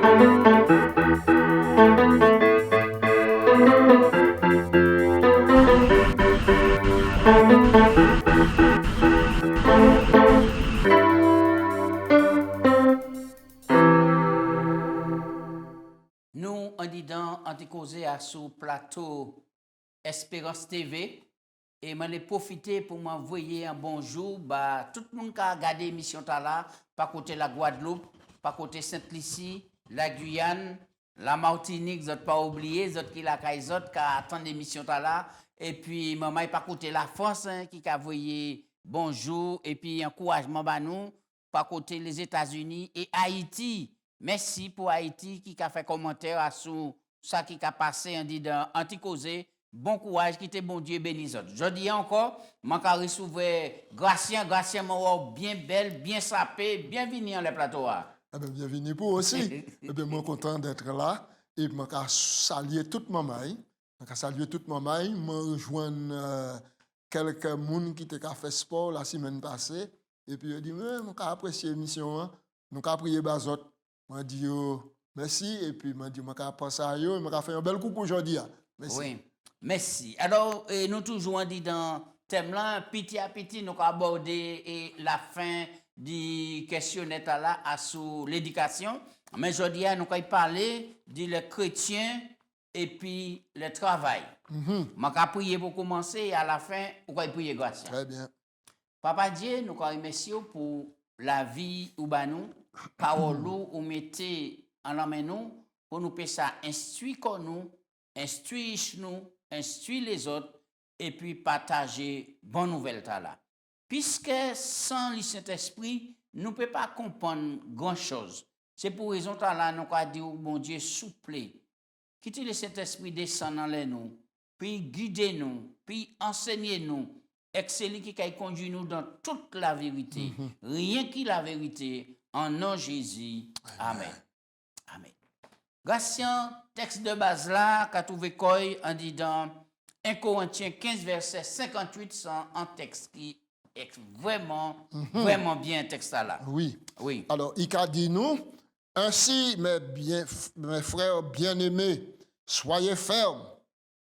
Nous, en disant, on a causé à ce plateau Espérance TV. Et je vais profiter pour m'envoyer un bonjour. Bah, tout le monde qui a regardé l'émission là, par côté la Guadeloupe, par côté Sainte-Lucie, la Guyane, la Martinique, vous n'avez pas oublié, vous qui la Kaizot, qui attendent l'émission là. Et puis, maman, par côté la France, hein, qui a envoyé bonjour. Et puis, encouragement à nous, par côté les États-Unis et Haïti. Merci pour Haïti qui a fait commentaire sur ça qui a passé en disant anti-causé. Bon courage, qui te bon Dieu bénisse. Je dis encore, je vais recevoir Gracien, bien belle, bien sapée, bienvenue dans le plateau. Eh bien, bienvenue pour aussi. Eh bien, moi, content d'être là. Et je vais saluer toute ma maille. Je vais saluer toute ma maille. Je vais rejoindre quelques personnes qui ont fait sport la semaine passée. Et puis, je dis, je vais apprécier l'émission. Je vais prier Bazot. Je dis, merci. Et puis, je dis, je vais penser à eux. Je vais faire un bel coucou aujourd'hui. Merci. Oui. Merci. Alors, nous toujours dit dans le thème là, petit à petit, nous avons abordé la fin du questionnaire là sur l'éducation. Mais aujourd'hui, nous allons parler de le chrétien et puis le travail. Je vais prier pour commencer et à la fin, vous allez prier grâce. Très bien. Papa Dieu, nous remercions pour la vie ou nous, parole ou mettez en la main nous, pour nous faire ça instruire comme nous, instruire nous, instruire les autres et puis partager bonne nouvelle là. Puisque sans le Saint-Esprit, nous ne pouvons pas comprendre grand-chose. C'est pour raison là nous avons dit bon Dieu souple. Quittez le Saint-Esprit descend dans les nous, puis guidez nous, puis enseignez nous. Excellent qui conduit nous dans toute la vérité. Rien que la vérité en nom de Jésus. Amen. Amen. Gratien, texte de base là, qu'a trouvé Koy en disant 1 Corinthiens 15, verset 58, c'est un texte qui est vraiment, vraiment bien, texte là. Oui. Oui. Alors, il a dit nous, ainsi, mes frères bien-aimés, soyez fermes,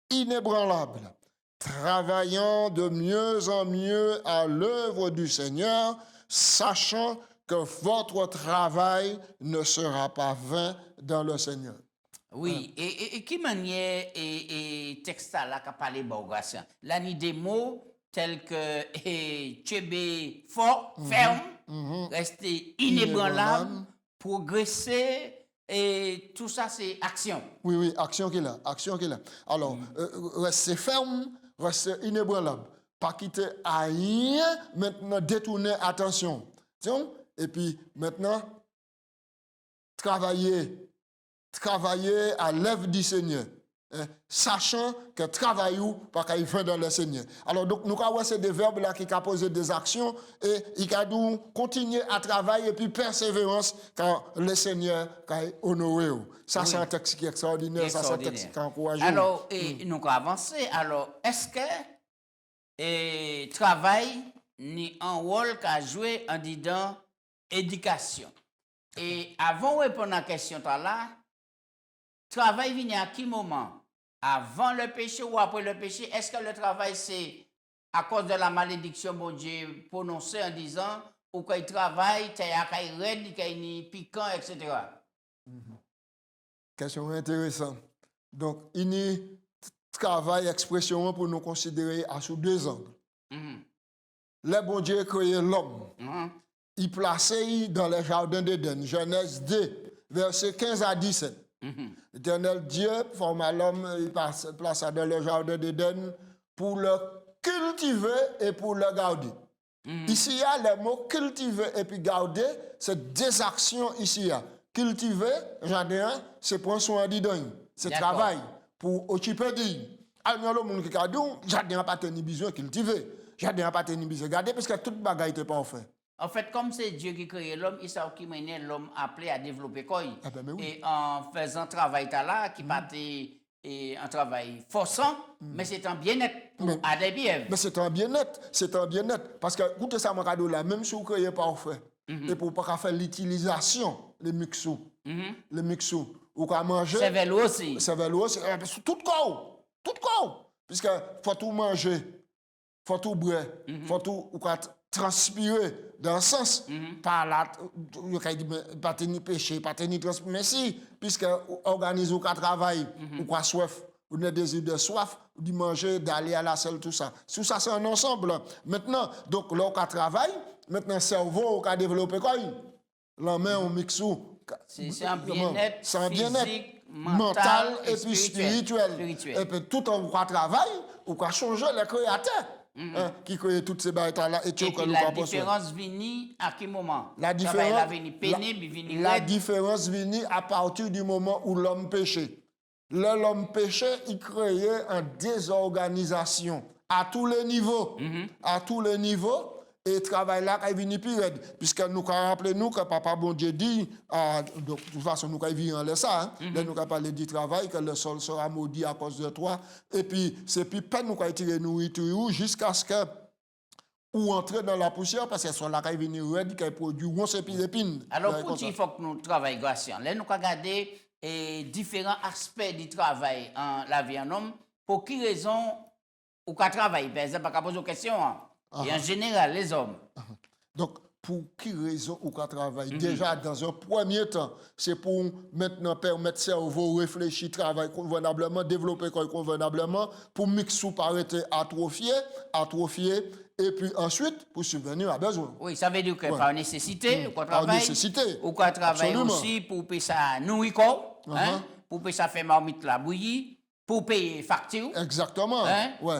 inébranlables, travaillant de mieux en mieux à l'œuvre du Seigneur, sachant que votre travail ne sera pas vain dans le Seigneur. Oui, et qui manière et texte là qu'a parlé Borgasien. Là, il y a des mots tels que tchébé fort, ferme, rester inébranlable, progresser, et tout ça c'est action. Oui, action qu'il a, Alors, rester ferme, rester inébranlable. Pas quitter à rien, maintenant détourner attention. Et puis maintenant, travailler à l'œuvre du Seigneur, sachant que travail ou pas qu'il fait dans le Seigneur. Alors donc nous avons ces des verbes là qui ont posé des actions et il a dû continuer à travailler et puis persévérance quand le Seigneur a honoré. Ça c'est un texte qui est extraordinaire, ça c'est un texte qui encourage. Alors nous avons avancé. Alors est-ce que travail ni un rôle qu'a joué en disant éducation? Et avant de répondre à la question là, travail vient à quel moment? Avant le péché ou après le péché? Est-ce que le travail, c'est à cause de la malédiction, bon Dieu, prononcée en disant, ou qu'il travaille, il y a qu'il raide, qu'il y a piquant, etc. Question intéressante. Donc, il y a travail, expression pour nous considérer à sous deux angles. Le bon Dieu a créé l'homme. Il plaçait dans le jardin d'Éden, Genèse 2, versets 15 à 17. L'Éternel Dieu forma l'homme, il plaça dans le jardin d'Éden pour le cultiver et pour le garder. Ici, il y a le mot cultiver et puis garder, c'est deux actions ici. Cultiver, jardin, c'est prendre soin du don, c'est travail pour occuper d'eux. Alors, le monde qui a dit, jardin n'a pas tenu besoin de cultiver, jardin n'a pas tenu besoin de garder parce que toute bagaille n'était pas fait. En fait, comme c'est Dieu qui crée l'homme, il sait qui mène l'homme appelé à développer quoi. Oui. Et en faisant travail là, qui partait un travail forçant, mais c'est un bien-être pour Adam et Ève. Mais c'est un bien-être, parce que écoutez ça, mon cadeau là, même si vous créez pas fait, et pour pas faire l'utilisation des mixous, le mixou, ou qu'à manger. C'est aussi. C'est aussi. Tout corps. Puisque faut tout manger, faut tout boire, faut tout ou qu'à transpirer dans le sens. Par là, pas tenir péché, pas tenir transpirer. Mais si, puisque organise ou qu'à travail, ou qu'à soif, ou un désir de soif, de manger, d'aller à la salle, tout ça. Tout ça, c'est un ensemble. Maintenant, donc, là, on travaille, maintenant, le cerveau, on a développé quoi? La main, on mixe tout. C'est un bien-être physique, mental et puis spirituel. spirituel. Et puis tout en travail, ou qu'à changer les créateurs qui créent toutes ces bêtes-là. Et puis la différence vient à quel moment? La différence vient à partir du moment où l'homme péchait. L'homme péchait, il créait une désorganisation à tous les niveaux. À tous les niveaux. Et le travail là, il vient plus raide. Puisque nous rappelons que Papa Bon Dieu dit, de toute façon, nous vivons ça, nous avons parlé du travail, que le sol sera maudit à cause de toi. Et puis, c'est puis peine nous avons tiré nourriture jusqu'à ce que ou entrer dans la poussière, parce que soit là, il vient raide, qu'il produit, on se pile épine. Alors, pour il faut que nous travaillions, Gratien. Là, nous avons regardé différents aspects du travail en la vie en homme. Pour quelle raison ou qu'à travailler? Par exemple, pas poser une question. Et en général, les hommes. Donc, pour quelle raison ou qu'à travailler? Déjà, dans un premier temps, c'est pour maintenant permettre au cerveau réfléchir, travailler convenablement, développer convenablement, pour mixer pas arrêter atrophier, et puis ensuite, pour subvenir à besoin. Oui, ça veut dire que par nécessité, ou qu'à travailler. Par nécessité. Ou qu'à travailler aussi pour payer ça nourrir corps, pour payer ça faire marmite la bouillie. Pour payer facture. Exactement.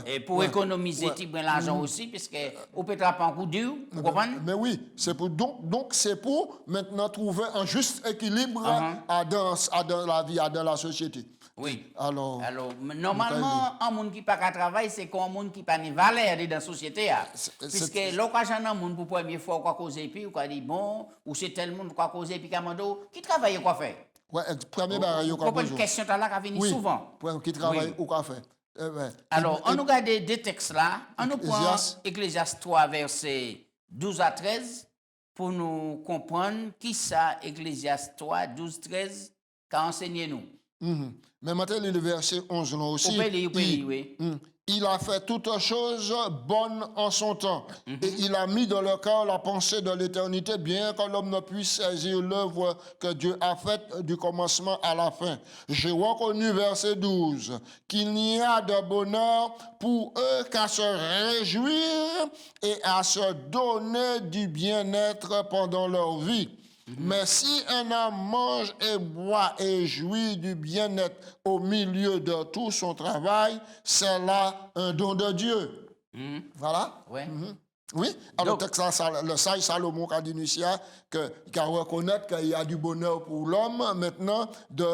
Et pour économiser l'argent aussi, puisque on peut trapper un coup dur, vous comprenez? Mais oui, c'est pour, donc c'est pour maintenant trouver un juste équilibre dans la vie, dans la société. Oui. Alors normalement, un monde qui n'a pas travail, c'est un monde qui n'a pas de valeur dans la société. Puisque l'occasion un monde pour la première fois, quoi causer, puis, ou quoi dit bon, ou c'est tel monde quoi causer, puis qui travaille, quoi faire? Oui, premier barrage, une question là qui vient souvent. Qui travaille ou quoi faire. Alors, on nous regarde des textes là. On nous prend Ecclésiaste 3, versets 12 à 13, pour nous comprendre qui ça, Ecclésiaste 3, 12, 13, qu'a enseigné nous. Mais maintenant, le verset 11 là aussi. Oui. Il a fait toutes choses bonnes en son temps. Et il a mis dans le cœur la pensée de l'éternité, bien que l'homme ne puisse saisir l'œuvre que Dieu a faite du commencement à la fin. J'ai reconnu, verset 12, qu'il n'y a de bonheur pour eux qu'à se réjouir et à se donner du bien-être pendant leur vie. Mais si un homme mange et boit et jouit du bien-être au milieu de tout son travail, c'est là un don de Dieu. Voilà. Oui. Alors, le sage Salomon a dit qu'il reconnaît qu'il y a du bonheur pour l'homme maintenant de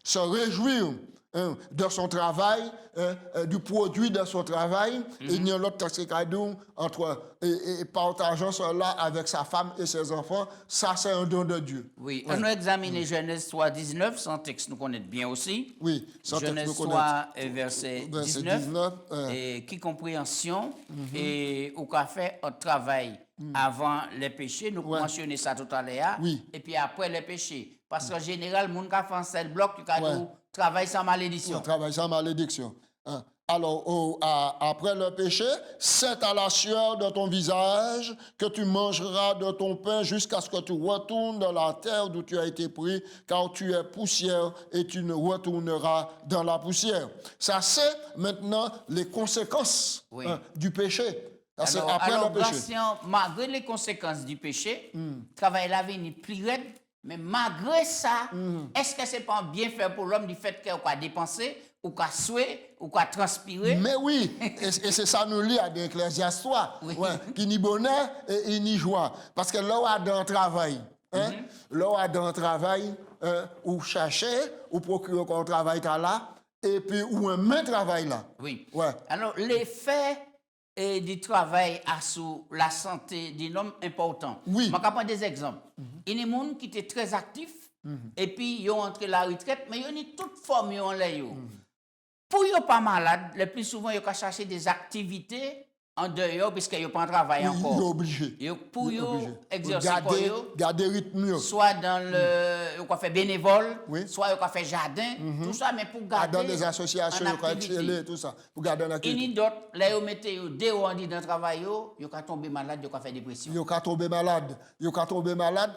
se réjouir de son travail, du produit de son travail. Et il y a l'autre texte qui a dit entre partageant cela avec sa femme et ses enfants, ça c'est un don de Dieu. Oui, on a examiné Genèse 3, 19, son texte nous connaît bien aussi. Oui, Genèse 3, verset 19, et qui compréhension et au fait un travail avant les péchés, nous mentionnons ça tout à l'heure, et puis après les péchés. Parce qu'en général, les gens qui font un seul bloc, tu travail sans malédiction. Travail sans malédiction. Alors, après le péché, c'est à la sueur de ton visage que tu mangeras de ton pain jusqu'à ce que tu retournes dans la terre d'où tu as été pris, car tu es poussière et tu ne retourneras dans la poussière. Ça, c'est maintenant les conséquences du péché. Alors, malgré les conséquences du péché, le travail là venu plus raide, mais malgré ça, est-ce que ce n'est pas bien fait pour l'homme du fait qu'il a dépensé, ou qu'il a souhaité, ou qu'il a transpiré? Mais oui, et c'est ça nous lit à l'Ecclésiaste 3, qui ni bonheur et ni joie. Parce que là où Adam travaille, là où Adam travaille, ou chercher, ou procurer qu'on travaille là, et puis où un main travaille là. Oui. Alors, l'effet du travail sur la santé d'un homme important. Oui. Je vais prendre des exemples. Il y a des gens qui étaient très actifs, et puis ils ont entré la retraite, mais ils ont toute forme. Pour ne pas malade, le plus souvent, ils ont cherché des activités en dehors, puisque ils n'ont pas travail Il est encore. obligé. Pour exercer garder rythme. soit dans le fait bénévole, Oui. soit ils fait jardin, tout ça, mais pour garder Dans les associations, tout ça, pour garder en activité. Il y a d'autres, là, ils mettent des on dit dans le travail, ils ont tombé malade, ils ont fait dépression. Ils ont tombé malade.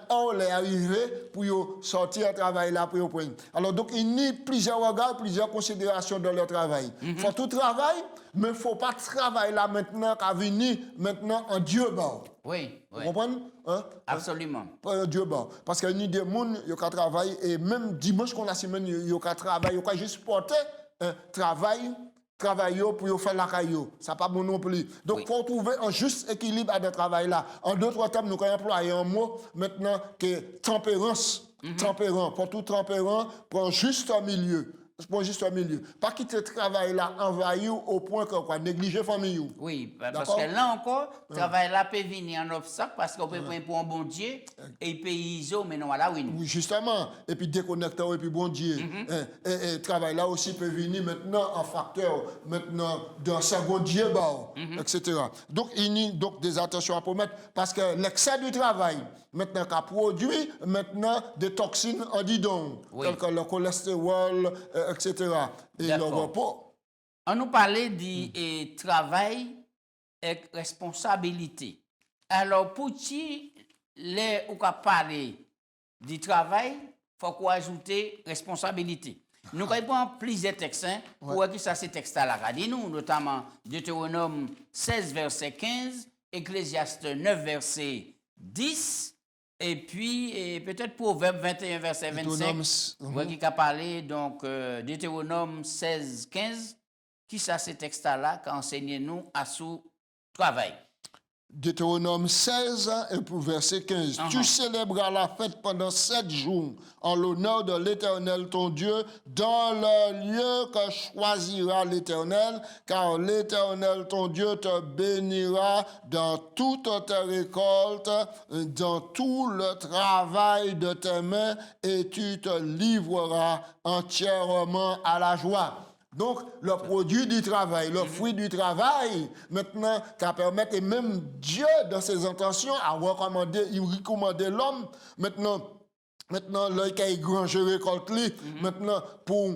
On est arrivé pour sortir au travail là pour prendre. Alors donc il y a plusieurs regards, plusieurs considérations dans leur travail. Il faut tout travail, mais il ne faut pas travailler là maintenant qu'à venir maintenant en Dieu. Oui. Vous comprenez? Absolument. Dieu parce qu'il y a des gens qui travaillent et même dimanche qu'on a semaine, ils travaillent, ils juste porter un travail pour faire la caillou. Ça pas bon non plus. Donc, il faut trouver un juste équilibre à ce travail-là. En d'autres termes, nous avons employé un mot maintenant que tempérance. Tempérant. Pour tout tempérant, pour un juste milieu. Pour juste milieu. Pas quitter le travail là envahi au point que quoi, négliger la famille. Oui, parce que là encore, le travail là peut venir en obstacle parce qu'on peut prendre pour un bon Dieu et payer mais non à la win. Oui, justement. Et puis déconnecter et puis bon Dieu. Et le travail là aussi peut venir maintenant en facteur, maintenant d'un second Dieu, etc. Donc, il y a donc des attentions à mettre parce que l'excès du travail, maintenant, qu'a produit maintenant des toxines en didon, telles que le cholestérol, etc. Et le repos. On nous parlait du travail et responsabilité. Alors, pour qui les ou parler du travail, il faut qu'on ajoute responsabilité. Nous avons plusieurs textes pour qui ça ces textes-là. Nous, notamment Deutéronome 16, verset 15, Ecclésiaste 9, verset 10. Et puis, peut-être Proverbe 21, verset 25, qui a parlé, donc, Deutéronome 16, 15, qui ça, ces textes-là, qu'a enseigné nous à sous travail. Deutéronome 16 et pour verset 15. Tu célébreras la fête pendant 7 jours en l'honneur de l'Éternel ton Dieu dans le lieu que choisira l'Éternel, car l'Éternel ton Dieu te bénira dans toute tes récoltes, dans tout le travail de tes mains, et tu te livreras entièrement à la joie. Donc, le produit du travail, le fruit du travail, maintenant, qui permet, et même Dieu, dans ses intentions, a recommandé, il recommandait l'homme, maintenant, l'œil qui est grand, je récolte lui, maintenant, pour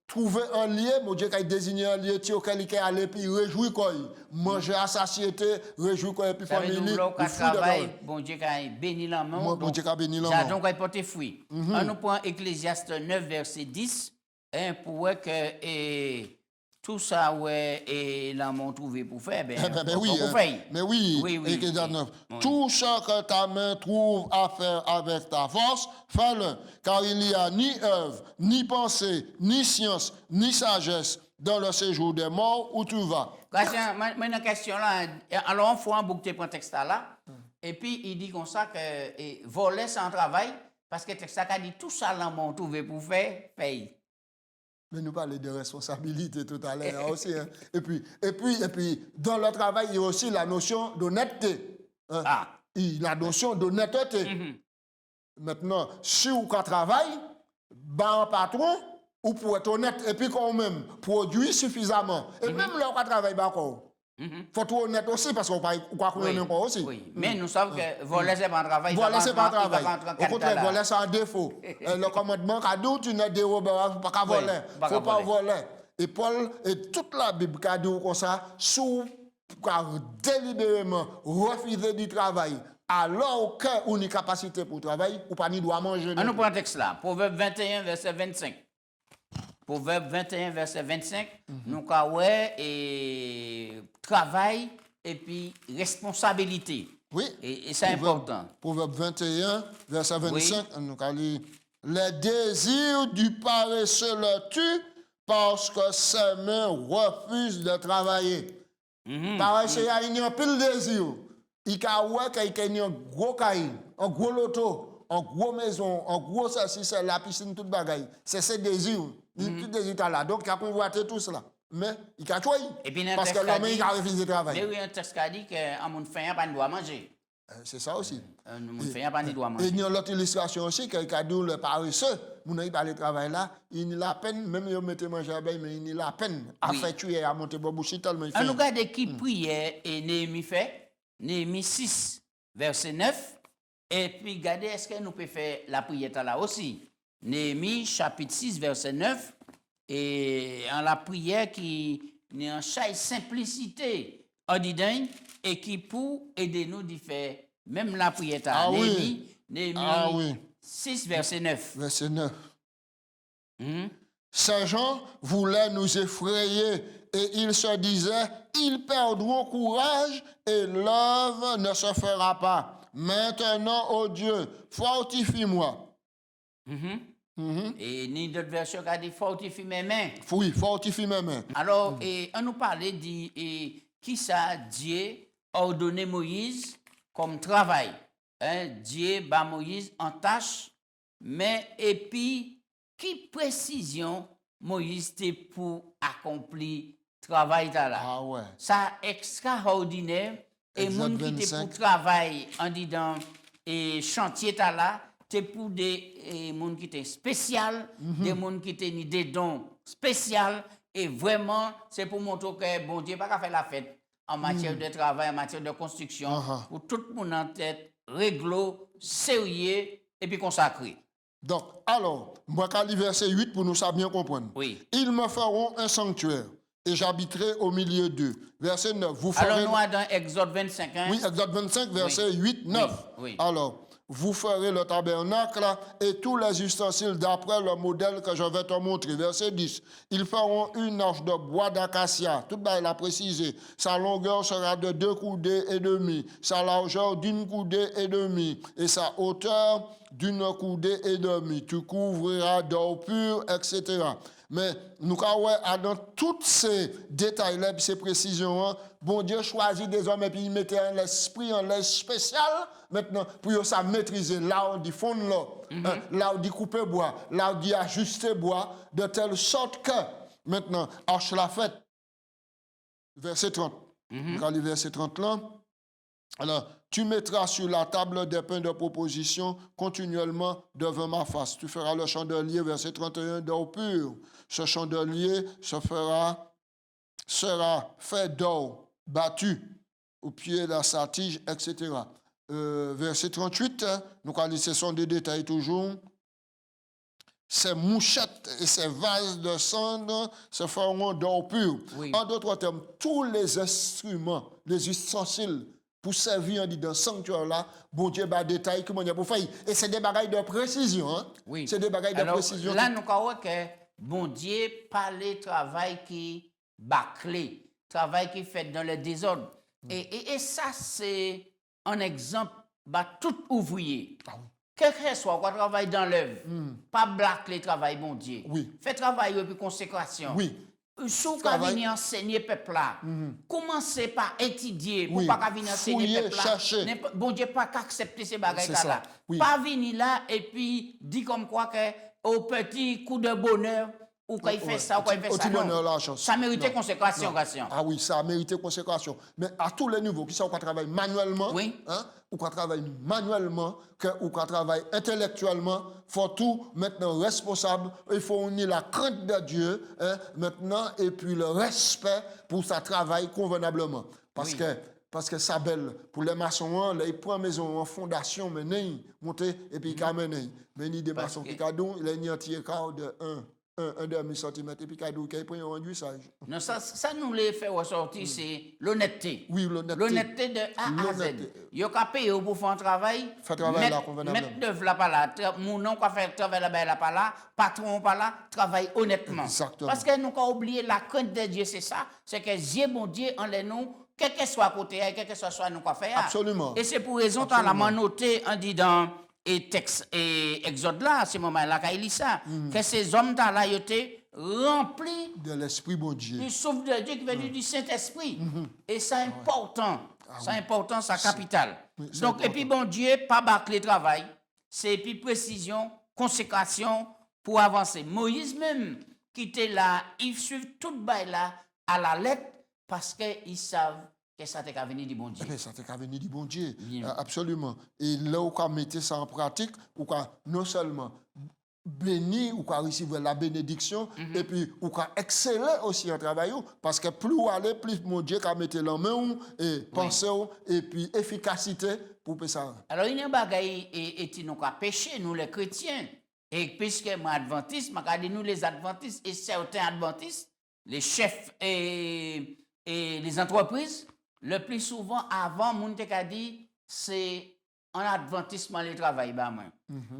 trouver un lieu, mon Dieu, qui a désigné un lieu auquel il est allé, puis réjouir quoi, manger à satiété, réjouir quoi, puis famille, le travail, bon Dieu qui a béni la main, bon Dieu qui a béni la main. Jadon qui a porté fruit. On nous prend Ecclésiaste 9, verset 10, pour voir que tout ça, et là, m'ont trouvé pour faire, oui. Tout ce que ta main trouve à faire avec ta force, fais-le, car il n'y a ni œuvre, ni pensée, ni science, ni sagesse dans le séjour des morts où tu vas. Maintenant, question là, alors on fait un bouc de texte là, et puis il dit comme ça que voler sans travail, parce que texte a dit tout ça là, m'ont trouvé pour faire, paye. Mais nous parlons de responsabilité tout à l'heure aussi. Hein. Et puis, dans le travail, il y a aussi la notion d'honnêteté. Hein. La notion d'honnêteté. Maintenant, si vous travaillez, un patron, ou pour être honnête, et puis quand même, produire suffisamment. Et même là, on travaille encore. Il faut être honnête aussi, parce qu'on ne croit pas aussi. Oui, mais nous savons que voler, ce n'est pas un travail. Voler, ce n'est pas un travail. Au contraire, voler, c'est un défaut. Le commandement a dit, tu n'as dérobé, il ne faut pas voler. Il ne faut pas voler. Et Paul, et toute la Bible a dit comme ça, sous délibérément refuser du travail, alors qu'on a une capacité pour travailler, ou pas ni doit manger. On nous prend un texte là, Proverbe 21, verset 25. Proverbe 21, verset 25, nous avons travail et puis responsabilité. Oui. Et c'est important. Proverbe 21, verset 25, nous avons dit, les désirs du paresseux le tuent parce que ses mains refusent de travailler. Paresseux, il y a un pile de désir. Il y a un gros cahier, un gros loto, une grosse maison, un gros ceci, c'est la piscine, toute bagaille. C'est ses désirs. Tout désir là. Donc, il a convoité tout cela. Mais il a choisi. Parce que l'homme, il a refusé de travailler. Mais oui, un texte qui a dit qu'un monde faim, pas ne doit manger. C'est ça aussi. Nous faisons pas ni droit Et il y a l'autre illustration aussi, quelqu'un dit le paresseux, mon ami parle de travail là, il n'y a la peine, même si on mette manger à bain, mais il n'y a la peine à faire tuer, à monter bobouchi tellement il fait. On regarde qui prière et Néhémie fait, Néhémie 6, verset 9, et puis regardez est-ce que nous pouvons faire la prière là aussi. Néhémie chapitre 6, verset 9, et en la prière qui est en chaque simplicité, ordinaire, et qui pour aider nous de faire même la prière là. Néhémie 6, verset 9. Verset 9. Ces gens voulaient nous effrayer et ils se disaient, ils perdront courage et l'œuvre ne se fera pas. Maintenant, ô Dieu, fortifie-moi. Et ni d'autres versions qui a dit fortifie mes mains. Oui, fortifie mes mains. Alors, on nous parlait de qui ça Dieu a ordonné Moïse comme travail. Dieu bat Moïse en tâche, mais et puis, qui précision Moïse était pour accomplir travail là. Ah ouais. Ça extraordinaire et monde qui était pour travail en disant et chantier là, c'est pour des monde qui étaient spécial, des monde qui étaient des dons spécial et vraiment c'est pour montrer que bon Dieu pas faire la fête en matière de travail, en matière de construction pour tout le monde en tête réglo, sérieux et puis consacré. Donc, alors, moi, quand le verset 8, pour nous ça bien comprendre. Oui. Ils me feront un sanctuaire et j'habiterai au milieu d'eux. Verset 9. Vous ferez... Alors, nous, dans Exode 25. Oui, Exode 25, verset 8, 9. Oui. Alors, vous ferez le tabernacle et tous les ustensiles d'après le modèle que je vais te montrer. Verset 10. Ils feront une arche de bois d'acacia. Tout le monde l'a précisé. Sa longueur sera de 2 coudées et demi. Sa largeur d'une coudée et demi. Et sa hauteur d'une coudée et demi. Tu couvriras d'or pur, etc. Mais nous avons dans tous ces détails-là, ces précisions, bon Dieu choisit des hommes et puis il mettait un esprit, un l'air spécial, maintenant, pour ça maîtriser là où dit fondre là, là où dit couper bois, là où dit ajuster bois, de telle sorte que, maintenant, arche la fête, verset 30. Regardez verset 30 là. Alors, tu mettras sur la table des pains de proposition continuellement devant ma face. Tu feras le chandelier, verset 31, d'or pur. Ce chandelier sera fait d'or battu au pied de sa tige, etc. Verset 38, nous allons ce sont des détails toujours. Ces mouchettes et ces vases de cendre se feront d'or pur. Oui. En d'autres termes, tous les instruments, les ustensiles, pour servir dans le sanctuaire là, bon Dieu va détailler comment il pour faire. Et c'est des bagailles de précision. Hein? Oui. C'est des bagailles de précision. Là, nous avons que bon Dieu parle travail qui bâclé, travail qui fait dans le désordre. Et ça, c'est un exemple de tout ouvrier. Quel que soit quoi travail dans l'œuvre, pas bâclé travail, bon Dieu. Oui. Fait travail et puis consécration. Oui. Si vous venez enseigner le peuple là, commencez par étudier pour pas venir enseigner le peuple là. Bon Dieu pas accepter ces bagages là. Pas venir là et puis dire comme quoi que au petit coup de bonheur ou quand il fait ça ou quand il fait ça. Non. Ça mérite consécration. Ah oui, ça a mérité consécration. Mais à tous les niveaux, qui sont qu'on travaille manuellement, ou qu'on travaille manuellement, ou qu'on travaille intellectuellement, il faut tout maintenant responsable, il faut unir la crainte de Dieu maintenant et puis le respect pour sa travail convenablement. Parce que ça belle pour les maçons, ils prennent maison en fondation, monter et puis mener. Mais ni des maçons qui cadent, il y a un entier quart de 1 demi-centimètre et puis cadou qui prend un enduissage. Non, ça nous les fait ressortir, c'est l'honnêteté. Oui, l'honnêteté. L'honnêteté de A à Z. Il y a qu'à payer pour faire un travail. Faire travail là convenablement. Mettre d'œuvre là pas là. Mon nom qui fait travail là pas là. Patron pas là. Travail honnêtement. Exactement. Parce que nous avons oublié la crainte de Dieu, c'est ça. C'est que Dieu, bon Dieu, en les noms, quel que soit côté, quel que soit nous quoi faire. Absolument. Et c'est pour raison qu'on l'a noté en disant et texte et Exode là, à ce moment-là, quand il lit ça, que ces hommes-là, ils étaient remplis de l'Esprit bon Dieu. Du souffle de Dieu qui vient du Saint-Esprit. Et c'est important. C'est important, c'est capital. Donc, important. Et puis bon Dieu, pas bâcler le travail. C'est puis précision, consécration pour avancer. Moïse même, qui était là, il suit tout le bail là à la lettre parce qu'ils savent que ça t'est qu'à venir du bon Dieu. Eh bien, ça t'est qu'à venir du bon Dieu. Bien. Absolument. Et là où on mettre ça en pratique, ou non seulement béni ou recevoir la bénédiction et puis ou exceller aussi en travail parce que plus vous allez plus mon Dieu qu'a mettre la main et penser et puis efficacité pour ça. Alors il y a un bagay et nous qu'a péché nous les chrétiens et puisque moi adventiste m'a dit nous les adventistes et certains adventistes les chefs et les entreprises le plus souvent avant moun te ka dit c'est en adventisme le travail ba moi.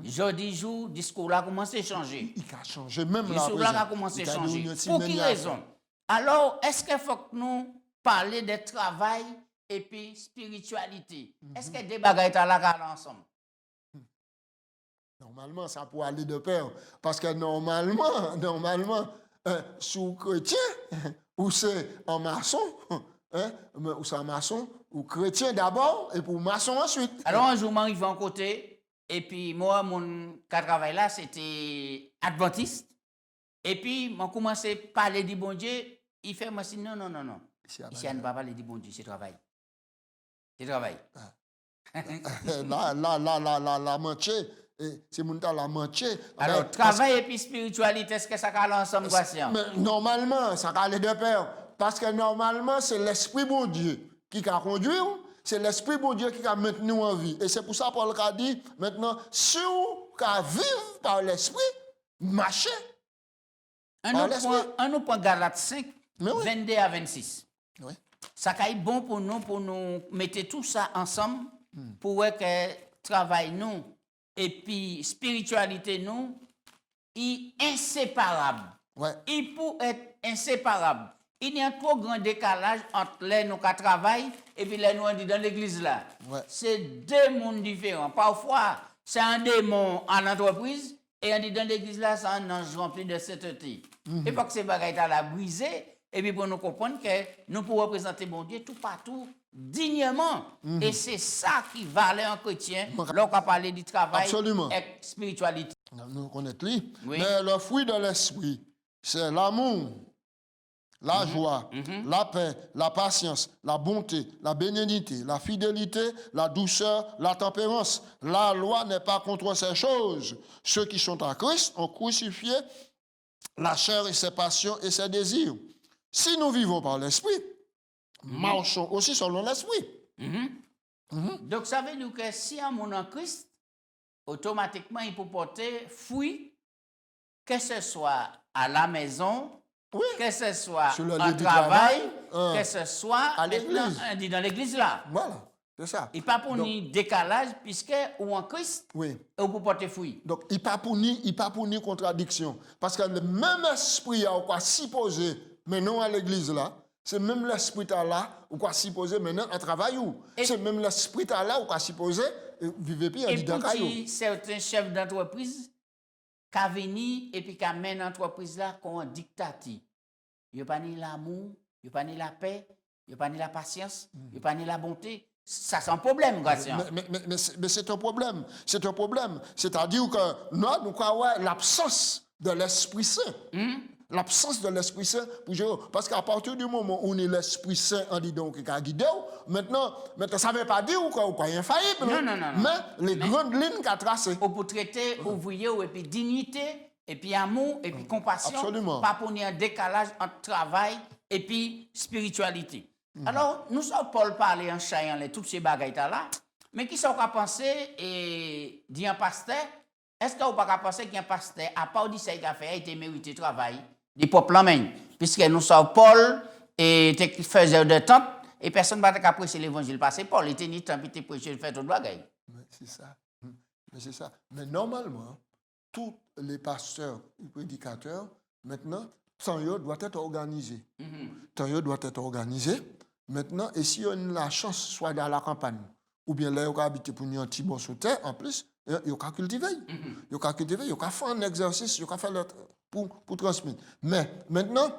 Jodi jour discours là commence à changer. Il a changé même là. Discours là a commencé à changer. Pour quelle raison? Alors est-ce qu'il faut que nous parler de travail et puis spiritualité? Est-ce que des bagages là là ensemble? Normalement ça peut aller de pair parce que normalement sous chrétien ou c'est en maçon ou c'est en maçon ou chrétien d'abord et pour maçon ensuite. Alors un jour m'arrive en côté et puis moi mon travail là c'était adventiste et puis m'a commencé à parler du bon Dieu, il fait moi non ici on ne va pas parler du bon Dieu, c'est travail. C'est travail. la manche c'est mon temps la manche. Alors travail et puis spiritualité est-ce que ça va ensemble patient? Normalement ça va aller de pair parce que normalement c'est l'esprit bon Dieu qui a conduit, c'est l'esprit bon Dieu qui a maintenu en vie. Et c'est pour ça Paul a dit maintenant si vous vivez par l'esprit, marchez. Un nous prend Galates 5 22 à 26. Oui. Ça va être bon pour nous mettre tout ça ensemble pour que travail nous et puis spiritualité nous est inséparable. Ouais. Il peut être inséparable. Il y a un trop grand décalage entre les nous qui travaillent et puis les nous qui dans l'église là. Ouais. C'est deux mondes différents. Parfois, c'est un démon en entreprise et on dit dans l'église là, c'est un ange rempli de sainteté. Il faut que ces bagages là brisés et puis pour nous comprendre que nous pouvons représenter mon Dieu tout partout dignement. Et c'est ça qui valait un chrétien lorsqu'on parle du travail et spiritualité. Nous connaissons lui. Mais le fruit de l'esprit, c'est l'amour, la joie, la paix, la patience, la bonté, la bénignité, la fidélité, la douceur, la tempérance. La loi n'est pas contre ces choses. Ceux qui sont en Christ ont crucifié la chair et ses passions et ses désirs. Si nous vivons par l'esprit, marchons aussi selon l'esprit. Donc ça veut dire que si un monde en Christ, automatiquement il peut porter fruit, que ce soit à la maison, que ce soit en travail, que ce soit dans l'église là. Voilà, c'est ça. Il n'y a pas pour ni décalage, puisque ou en Christ, on peut porter fruit. Donc, il n'y a pas pour ni contradiction. Parce que le même esprit a quoi supposé maintenant à l'église là, c'est même l'esprit là, ou quoi supposé maintenant à travail où. C'est même l'esprit là, ou quoi supposé vivre bien en disant et certains chefs d'entreprise qui viennent et puis qui amènent l'entreprise là comme un dictateur. Il n'y a pas ni l'amour, il n'y a pas ni la paix, il n'y a pas ni la patience, il n'y a pas ni la bonté. Ça, c'est un problème, Gratien. Mais c'est un problème. C'est un problème. C'est-à-dire que nous avons l'absence de l'Esprit Saint. L'absence de l'Esprit Saint pour gérer. Parce qu'à partir du moment où on est l'Esprit Saint, on dit donc qu'il a guidé, maintenant, ça ne veut pas dire qu'on est infaillible. Non. Mais les grandes lignes qu'a tracées. Pour traiter ouvrier, et puis dignité, et puis amour, et puis compassion. Absolument. Pas pour un décalage entre travail et puis spiritualité. Alors, nous sommes Paul parler en chaillant toutes ces bagailles là, mais qui sont qu'à penser et dit un pasteur, est-ce que vous pas penser qu'un pasteur, à part dit ça, il a fait, a été mérité travail des peuples en main, puisque nous sommes Paul et faisait de temps et personne ne va pas prêcher l'évangile parce que Paul était ni temps pour te prêcher, faire toute bagaille. C'est ça. Mais c'est ça. Mais normalement, tous les pasteurs et prédicateurs, maintenant, temps doit être organisé. Temps doit être organisé. Maintenant, et si on a la chance, soit dans la campagne, ou bien là, on a habité pour un petit bon sauter, en plus, il a cultivé. Il a cultivé, il a fait un exercice, il a fait pour transmettre. Mais maintenant,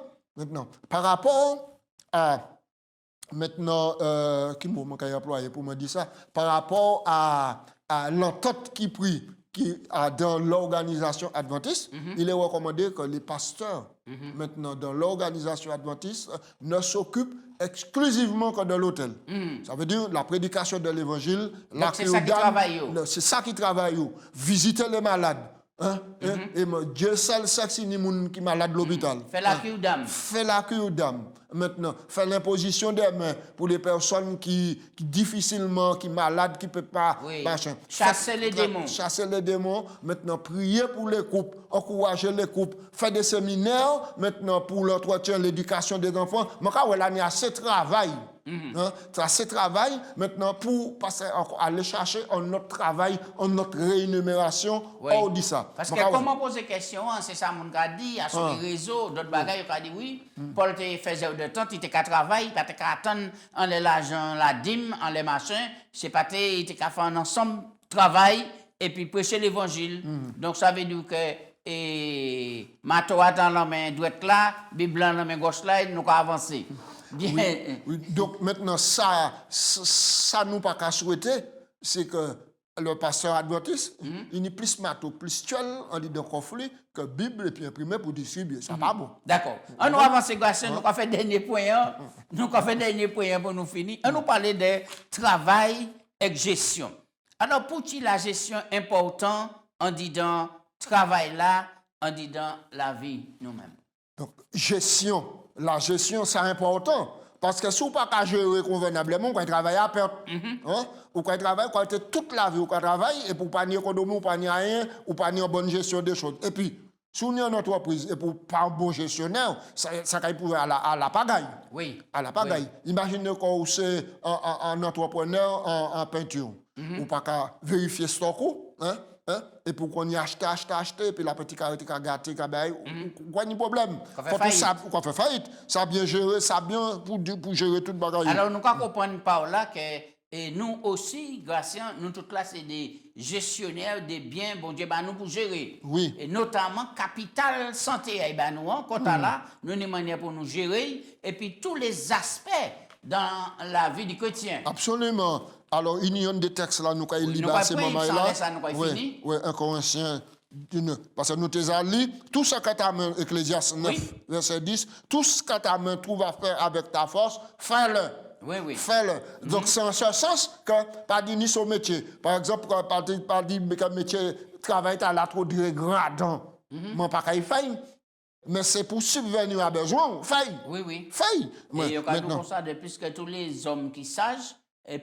par rapport à maintenant, qui m'a employé pour me dire ça, par rapport à l'entente qui prit qui a dans l'organisation adventiste, il est recommandé que les pasteurs, maintenant dans l'organisation adventiste, ne s'occupent exclusivement que de l'autel. Ça veut dire la prédication de l'évangile, c'est ça qui travaille. C'est ça qui travaille. Visiter les malades. Et Dieu seul sait si ni moun qui malade de l'hôpital. Fait la cure d'âme. Fait la cure d'âme. Maintenant, fait l'imposition des mains pour les personnes qui difficilement, qui malades, qui ne peuvent pas. Machin. Chasser les démons. Chasser les démons. Maintenant, prier pour les couples, encourager les couples, faire des séminaires, maintenant, pour l'entretien, l'éducation des enfants. Mais quand on a assez de travail. C'est travail maintenant pour passer aller chercher un autre travail, une autre rémunération. On dit ça. Parce que comment poser question, c'est ça mon gars dit, à sur les réseaux, d'autres bagages, il a dit oui, Paul te faisait de temps, il était qu'à travailler, il était qu'à attendre en l'argent, la dîme, en les machins, c'est pas il était qu'à faire un ensemble travail et puis prêcher l'évangile. Donc ça veut dire que Matoa dans la main droite là, Bible dans la main gauche là, nous avons avancé. Oui. Donc maintenant, ça nous pas qu'à souhaiter, c'est que le pasteur adventiste, il est plus mato, plus tuel, on dit de conflit, que Bible et puis imprimé pour distribuer. Ça pas bon. D'accord. On nous avance, nous avons fait dernier point, nous avons fait dernier point pour nous finir. On nous parler de travail et gestion. Alors, pour qui la gestion est importante, on dit dans travail là, on dit dans la vie nous-mêmes. Donc, la gestion, c'est important. Parce que si vous ne pouvez pas gérer convenablement, vous pouvez travailler à perte. Vous pouvez travailler toute la vie, vous pouvez travailler et pour ne pas ni économie, vous ne pouvez pas rien, vous ne pouvez pas ni en bonne gestion des choses. Et puis, si vous êtes en entreprise et pour pas un bon gestionnaire, ça peut pouvoir à la pagaille. Oui. À la pagaille. Oui. Imaginez quand vous êtes un entrepreneur en peinture. Vous ne pouvez pas vérifier ce stock. Et pour qu'on y achète, et puis la petite carré qui a gâté, quoi ni problème. Qu'on fait faillite. Ça bien géré, ça bien pour gérer toute bagaille. Alors, nous comprenons par là que nous aussi, Gratien, nous tous là, c'est des gestionnaires des biens, bon Dieu, nous pour gérer. Oui. Et notamment, capital santé, nous, quand là, nous avons une manière pour nous gérer, et puis tous les aspects dans la vie du chrétien. Absolument. Alors, il y a des textes là, nous avons lu ces moments-là. Oui, un Corinthiens. Parce que nous avons lu tout ce que tu as, Ecclésiaste 9, verset 10, tout ce que tu as trouvé à faire avec ta force, fais-le. Oui. Fais-le. Donc, c'est en ce sens que, pas dit ni son métier. Par exemple, pas dit que le métier travail à la trop dégradant. Mais pas qu'il faille. Mais c'est pour subvenir à besoin. Faille. Oui. Faille. Et il y a comme ça, depuis que tous les hommes qui sages,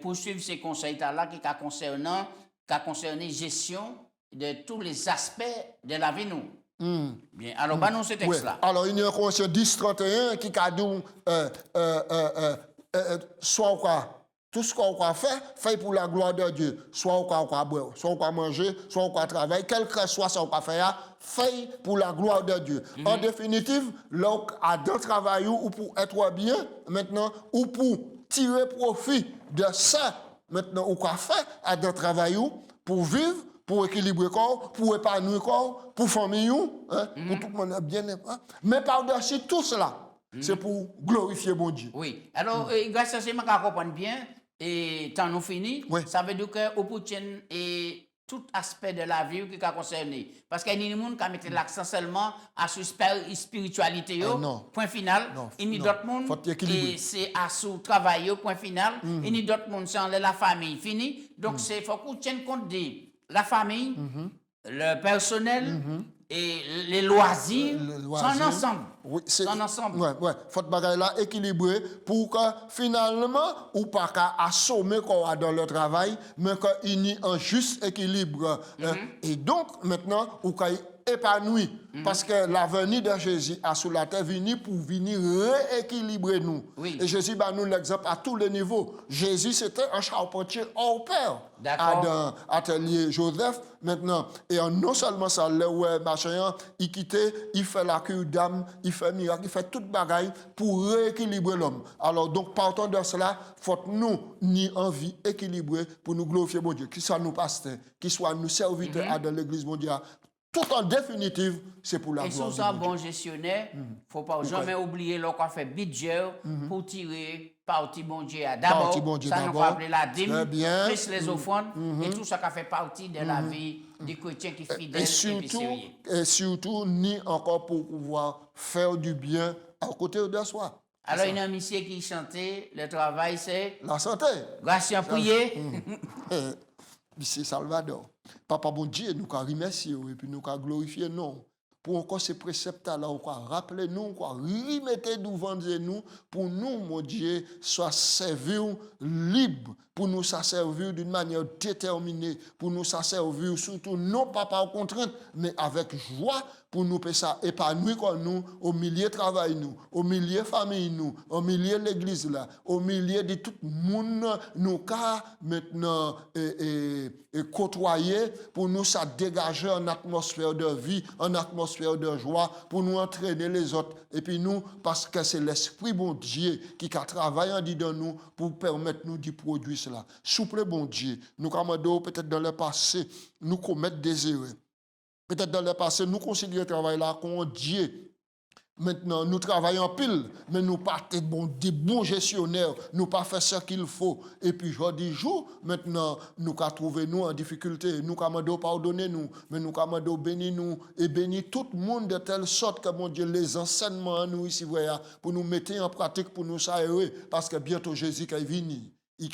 poursuivre ces conseils-là qui concernent gestion de tous les aspects de la vie nous. Bien, alors, nous ce texte-là. Alors, il y a un conseil 10-31 qui a dit, soit quoi, tout ce qu'on va faire, fait pour la gloire de Dieu. Soit on va boire, soit on va manger, soit on va travailler, quel que soit ce qu'on va faire, fait pour la gloire de Dieu. En définitive, là, à deux travail ou pour être bien, maintenant, ou pour tirer profit de ça, maintenant, ou quoi faire à deux travail pour vivre, pour équilibrer le corps, pour épanouir le corps, pour famille, pour tout le monde bien. Mais par-dessus tout cela, c'est pour glorifier mon Dieu. Oui. Alors, grâce à ce que je comprends bien, et tant nous fini, ça veut dire que au et tout aspect de la vie qui a concerné. Parce qu'il y a des gens qui mettent l'accent seulement à la spiritualité, point final. Il y a d'autres gens et c'est à son travail, point final. Il y a d'autres gens, c'est la famille, fini. Donc, il faut qu'on tienne compte de la famille, le personnel, et les loisirs, sont ensemble. Oui, c'est ensemble. Ouais. Faut bagaille là équilibré pour que finalement ou pas qu'à assommer quoi dans le travail, mais qu'il y ait un juste équilibre. Et donc maintenant ou qu'il épanoui parce que l'avenir de Jésus a sur la terre venu pour venir rééquilibrer nous. Et Jésus nous l'exemple à tous les niveaux. Jésus c'était un charpentier hors pair dans l'atelier Joseph maintenant et non seulement ça machin il quittait, il fait la cure d'âme, il fait miracle, il fait toute bagaille pour rééquilibrer l'homme. Alors donc partant de cela, faut nous ni envie équilibrée pour nous glorifier mon Dieu, qui soit nous pasteurs, qui soit nous serviteurs de l'église mondiale. Tout en définitive, c'est pour la gloire de Dieu. Et si on est bon gestionnaire, il ne faut pas jamais oublier qu'on fait budget pour tirer partie bon Dieu d'abord. Partie bon Dieu Ça nous d'abord. appeler la dîme, Très bien. plus les offrandes, et tout ça qui fait partie de la vie du chrétien qui est fidèle et sérieux. Et surtout, ni encore pour pouvoir faire du bien à côté de soi. Alors, il y a un monsieur qui chantait, le travail c'est... La santé. Grâce à prier. Monsieur Salvador. Papa bon Dieu, nous avons remercié et puis nous avons glorifié non. Pour encore ces préceptes-là, nous avons rappelé nous, nous avons remettre devant nous, pour nous, mon Dieu, soit servir libre, pour nous servir d'une manière déterminée, pour nous servir surtout non pas par contrainte, mais avec joie, pour nous ça épanouir comme nous, au milieu de travail nous, au milieu de famille nous, au milieu de l'église là, au milieu de tout le monde, nous cas maintenant côtoyer, pour nous ça dégager une atmosphère de vie, une atmosphère de joie, pour nous entraîner les autres. Et puis nous, parce que c'est l'Esprit bon Dieu qui a travaillé en dedans nous pour permettre nous de produire cela. Souple bon Dieu, nous commandons peut-être dans le passé, nous commettre des erreurs. Peut-être dans le passé, nous considérons le travail là comme Dieu. Maintenant, nous travaillons en pile, mais nous pas des bons gestionnaires, nous pas fait ce qu'il faut. Et puis, aujourd'hui, maintenant, nous avons trouvé nous en difficulté, nous avons pardonner nous, mais nous avons béni nous et béni tout le monde de telle sorte que, mon Dieu, les enseignements nous ici, pour nous mettre en pratique, pour nous saluer, parce que bientôt Jésus est venu. Il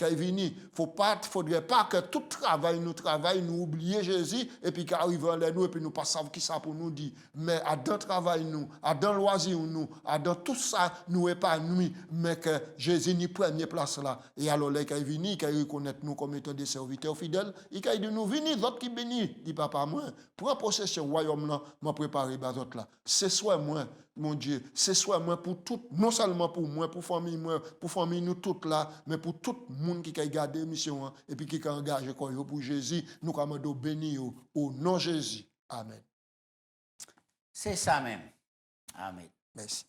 faudrait pas que tout travail, nous oublier Jésus, et puis qu'arrive à nous, et puis nous pas savoir qui ça pour nous dire. Mais à dans travail nous, à dans loisir nous, à dans tout ça, nous épanouis, mais que Jésus n'est première place là. Et alors, là, il est venu, il reconnaît nous comme étant des serviteurs fidèles, il a dit nous, venez, autres qui bénissent, dit papa, moi, prends possession du royaume là, m'a préparé les autres là. C'est soit moi, mon Dieu, c'est soit moi pour tout, non seulement pour moi, pour famille nous toutes là, mais pour tout le monde qui a gardé mission et puis qui a engagé pour Jésus, nous commandons bénir au nom de Jésus. Amen. C'est ça même. Amen. Merci.